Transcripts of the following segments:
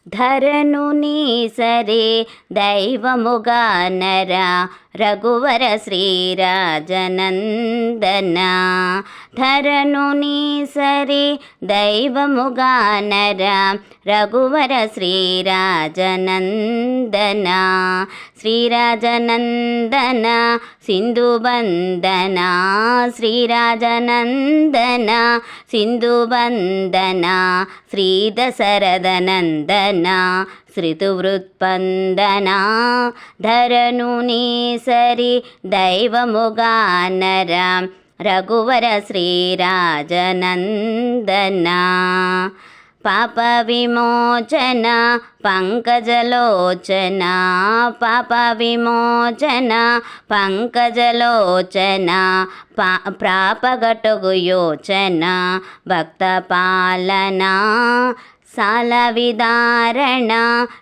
ధరణుని సరే దైవముగా నర రఘువర శ్రీరాజనందన. ధరణుని సరే దైవముగా నర రఘువర శ్రీరాజనందన. శ్రీరాజనందన సింధుబంధన, శ్రీరాజనందన సింధుబంధన, శ్రీ దశరథనందన శ్రుతివృత్పందన. ధరణుని సరి దైవముగా నర రఘువర శ్రీరాజనందన. పాప విమోచన పంకజలోచన, పాప విమోచన పంకజలోచన, ప్రాపగటుగు యోచన భక్త పాలన. సాల విదారణ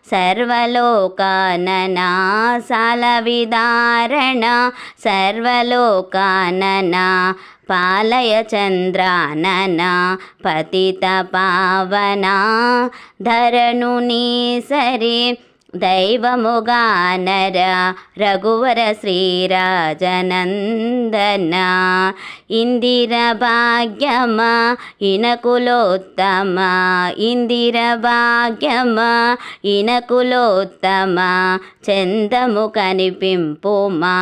సర్వలోకానన, సాల విదారణ సర్వలోకానన, పాలయ చంద్రానన పతిత పావన. ధరణుని సరి దైవముగా నర రఘువర శ్రీరాజనందన. ఇందిర భాగ్యమ ఇనకులోత్తమ, ఇందిర భాగ్యమ ఇనకులోత్తమ, చందము కనిపింపుమా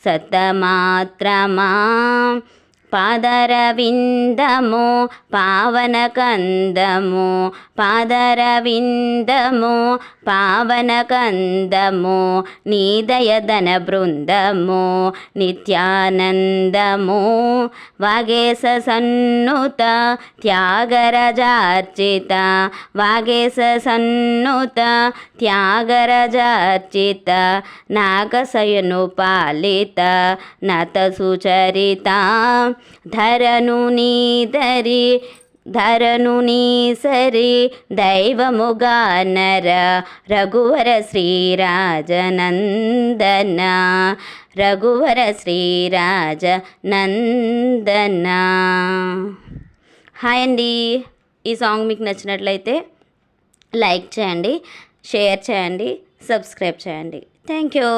సత్తమాత్రమా. పాదరవిందము పావనకందము, పాదరవిందము పావనకందము, నీదయదన బృందము నిత్యానందము. వాగేశ సన్నుత త్యాగరజార్చిత, వాగేశ సన్నుత త్యాగరజార్చిత, నాగశయను పాలిత నత సుచరిత. ధరణుని దరి ధరణుని సరి దైవముగా నర రఘువర శ్రీరాజనందన, రఘువర శ్రీరాజనందన. హాయ్ అండి, ఈ సాంగ్ మీకు నచ్చినట్లయితే లైక్ చేయండి, షేర్ చేయండి, సబ్స్క్రైబ్ చేయండి. Thank you.